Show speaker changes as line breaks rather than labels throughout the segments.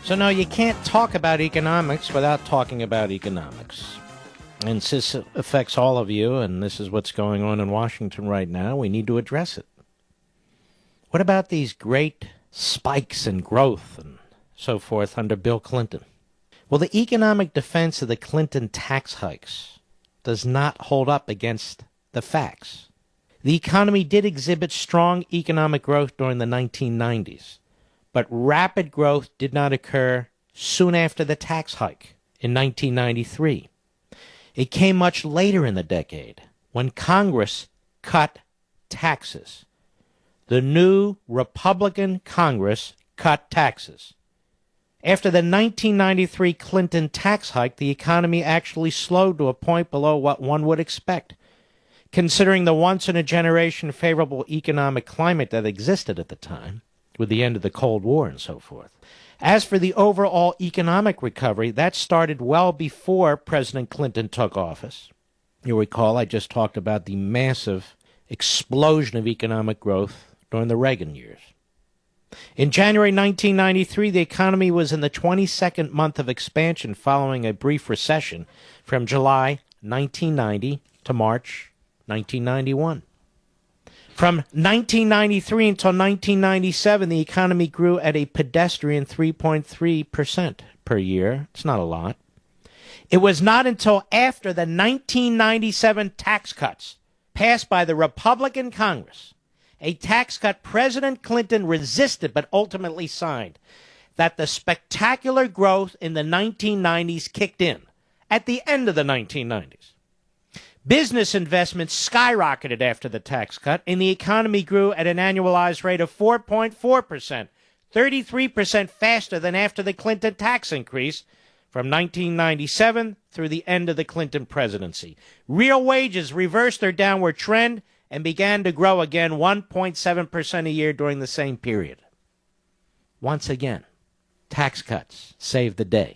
So no, you can't talk about economics without talking about economics. And since it affects all of you, and this is what's going on in Washington right now, we need to address it. What about these great spikes in growth and so forth under Bill Clinton? Well, the economic defense of the Clinton tax hikes does not hold up against the facts. The economy did exhibit strong economic growth during the 1990s, but rapid growth did not occur soon after the tax hike in 1993. It came much later in the decade when Congress cut taxes. The new Republican Congress cut taxes. After the 1993 Clinton tax hike, the economy actually slowed to a point below what one would expect, considering the once-in-a-generation favorable economic climate that existed at the time, with the end of the Cold War and so forth. As for the overall economic recovery, that started well before President Clinton took office. You'll recall I just talked about the massive explosion of economic growth during the Reagan years. In January 1993, the economy was in the 22nd month of expansion following a brief recession from July 1990 to March 1991. From 1993 until 1997, the economy grew at a pedestrian 3.3% per year. It's not a lot. It was not until after the 1997 tax cuts passed by the Republican Congress, a tax cut President Clinton resisted but ultimately signed, that the spectacular growth in the 1990s kicked in at the end of the 1990s. Business investments skyrocketed after the tax cut, and the economy grew at an annualized rate of 4.4%, 33% faster than after the Clinton tax increase from 1997 through the end of the Clinton presidency. Real wages reversed their downward trend and began to grow again 1.7% a year during the same period. Once again, tax cuts saved the day.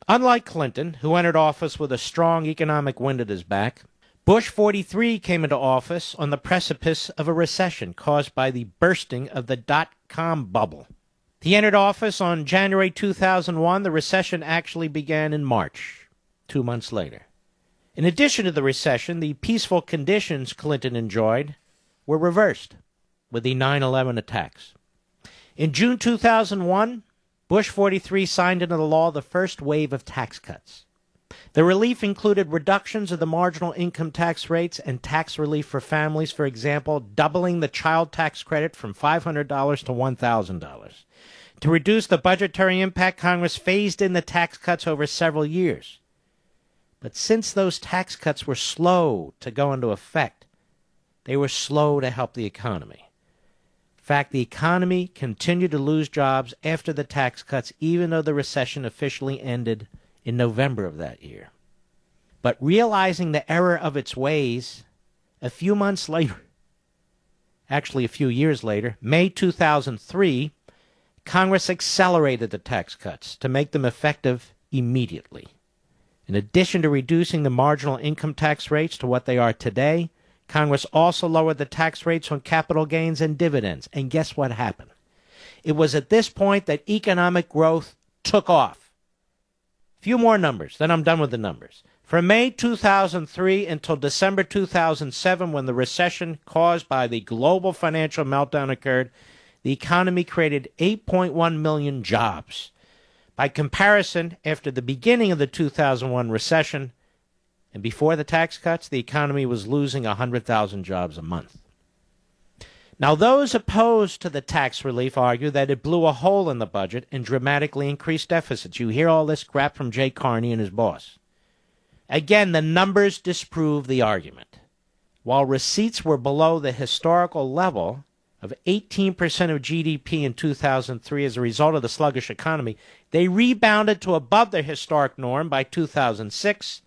Unlike Clinton, who entered office with a strong economic wind at his back, Bush 43 came into office on the precipice of a recession caused by the bursting of the dot-com bubble. He entered office on January 2001. The recession actually began in March, 2 months later. In addition to the recession, the peaceful conditions Clinton enjoyed were reversed with the 9/11 attacks. In June 2001, Bush 43 signed into law the first wave of tax cuts. The relief included reductions of the marginal income tax rates and tax relief for families, for example, doubling the child tax credit from $500 to $1,000. To reduce the budgetary impact, Congress phased in the tax cuts over several years. But since those tax cuts were slow to go into effect, they were slow to help the economy. In fact, the economy continued to lose jobs after the tax cuts, even though the recession officially ended in November of that year. But realizing the error of its ways, a few months later, actually a few years later, May 2003, Congress accelerated the tax cuts to make them effective immediately. In addition to reducing the marginal income tax rates to what they are today, Congress also lowered the tax rates on capital gains and dividends. And guess what happened? It was at this point that economic growth took off. A few more numbers, then I'm done with the numbers. From May 2003 until December 2007, when the recession caused by the global financial meltdown occurred, the economy created 8.1 million jobs. By comparison, after the beginning of the 2001 recession and before the tax cuts, the economy was losing 100,000 jobs a month. Now, those opposed to the tax relief argue that it blew a hole in the budget and dramatically increased deficits. You hear all this crap from Jay Carney and his boss. Again, the numbers disprove the argument. While receipts were below the historical level of 18% of GDP in 2003 as a result of the sluggish economy, they rebounded to above their historic norm by 2006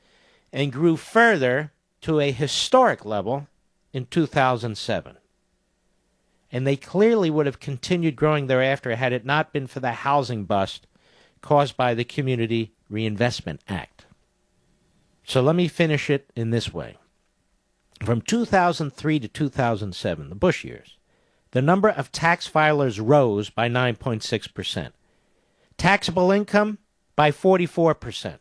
and grew further to a historic level in 2007. And they clearly would have continued growing thereafter had it not been for the housing bust caused by the Community Reinvestment Act. So let me finish it in this way. From 2003 to 2007, the Bush years, the number of tax filers rose by 9.6%. taxable income by 44%.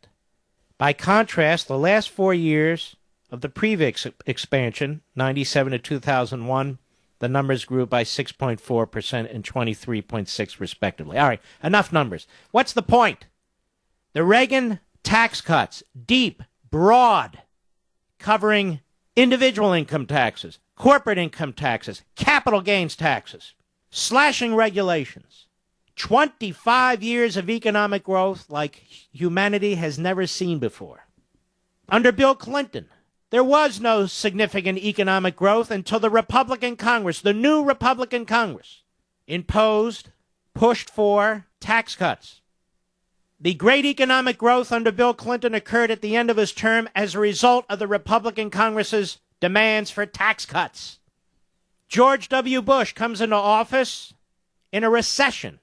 By contrast, the last 4 years of the previous expansion, 97 to 2001, the numbers grew by 6.4% and 23.6% respectively. All right, enough numbers. What's the point? The Reagan tax cuts, deep, broad, covering individual income taxes, corporate income taxes, capital gains taxes, slashing regulations. 25 years of economic growth like humanity has never seen before. Under Bill Clinton, there was no significant economic growth until the Republican Congress, the new Republican Congress, imposed, pushed for tax cuts. The great economic growth under Bill Clinton occurred at the end of his term as a result of the Republican Congress's demands for tax cuts. George W. Bush comes into office in a recession.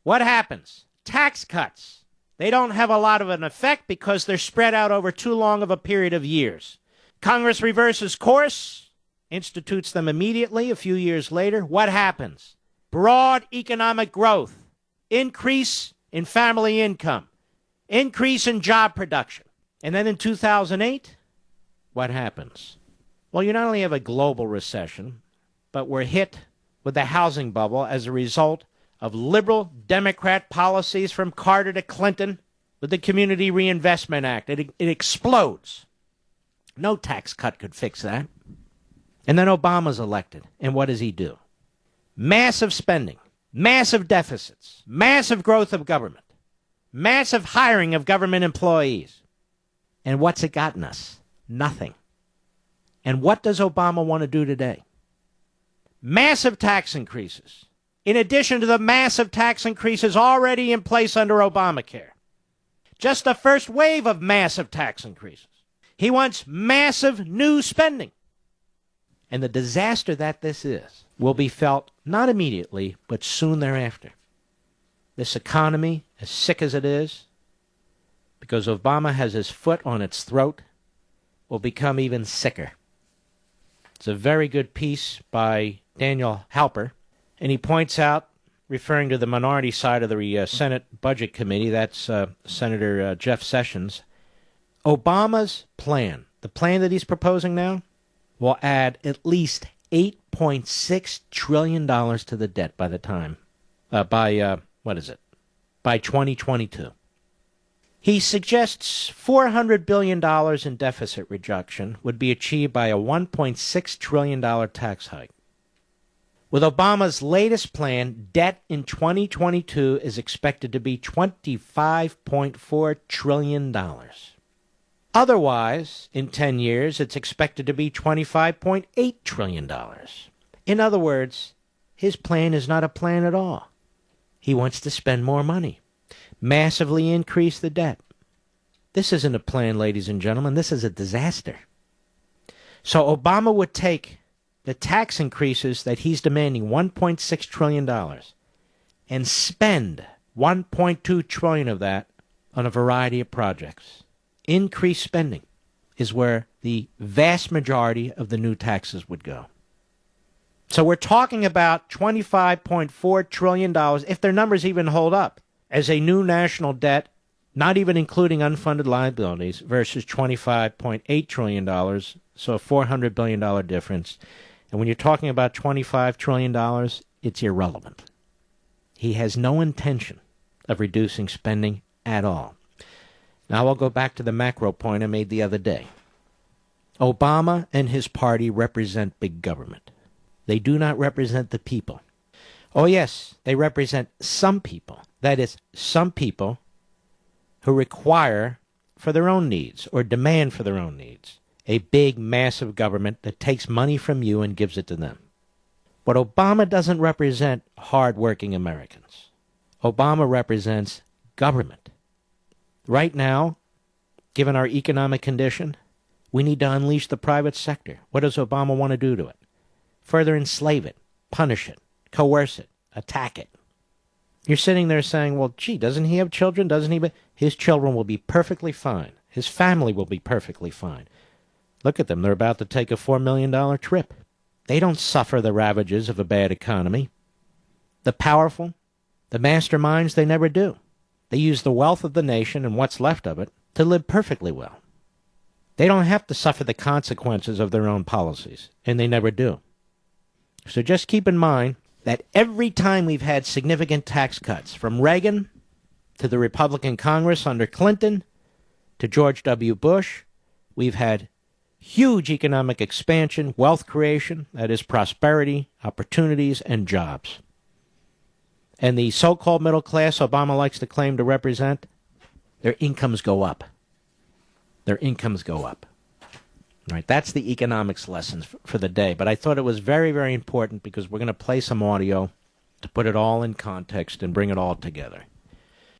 What happens? Tax cuts. They don't have a lot of an effect because they're spread out over too long of a period of years. Congress reverses course, institutes them immediately a few years later. What happens? Broad economic growth, increase in family income, increase in job production. And then in 2008, what happens? Well, you not only have a global recession, but we're hit with the housing bubble as a result of liberal Democrat policies from Carter to Clinton with the Community Reinvestment Act. It explodes. No tax cut could fix that. And then Obama's elected. And what does he do? Massive spending, massive deficits, massive growth of government, massive hiring of government employees. And what's it gotten us? Nothing. And what does Obama want to do today? Massive tax increases, in addition to the massive tax increases already in place under Obamacare. Just the first wave of massive tax increases. He wants massive new spending. And the disaster that this is will be felt not immediately, but soon thereafter. This economy, as sick as it is, because Obama has his foot on its throat, will become even sicker. It's a very good piece by Daniel Halper, and he points out, referring to the minority side of the Senate Budget Committee, that's Senator Jeff Sessions, Obama's plan, the plan that he's proposing now, will add at least $8.6 trillion to the debt by the time, by 2022. He suggests $400 billion in deficit reduction would be achieved by a $1.6 trillion tax hike. With Obama's latest plan, debt in 2022 is expected to be $25.4 trillion. Otherwise, in 10 years, it's expected to be $25.8 trillion. In other words, his plan is not a plan at all. He wants to spend more money, massively increase the debt. This isn't a plan, ladies and gentlemen. This is a disaster. So Obama would take the tax increases that he's demanding, $1.6 trillion, and spend $1.2 trillion of that on a variety of projects. Increased spending is where the vast majority of the new taxes would go. So we're talking about $25.4 trillion, if their numbers even hold up, as a new national debt, not even including unfunded liabilities, versus $25.8 trillion, so a $400 billion difference. And when you're talking about $25 trillion, it's irrelevant. He has no intention of reducing spending at all. Now I'll go back to the macro point I made the other day. Obama and his party represent big government. They do not represent the people. Oh yes, they represent some people. That is, some people who require for their own needs or demand for their own needs a big, massive government that takes money from you and gives it to them. But Obama doesn't represent hard-working Americans. Obama represents government. Right now, given our economic condition, we need to unleash the private sector. What does Obama want to do to it? Further enslave it, punish it, coerce it, attack it. You're sitting there saying, well, gee, doesn't he have children? Doesn't he? His children will be perfectly fine. His family will be perfectly fine. Look at them. They're about to take a $4 million trip. They don't suffer the ravages of a bad economy. The powerful, the masterminds, they never do. They use the wealth of the nation and what's left of it to live perfectly well. They don't have to suffer the consequences of their own policies, and they never do. So just keep in mind that every time we've had significant tax cuts, from Reagan to the Republican Congress under Clinton to George W. Bush, we've had huge economic expansion, wealth creation, that is prosperity, opportunities, and jobs. And the so-called middle class Obama likes to claim to represent, their incomes go up. Their incomes go up. Right, that's the economics lessons for the day. But I thought it was very, very important because we're going to play some audio to put it all in context and bring it all together.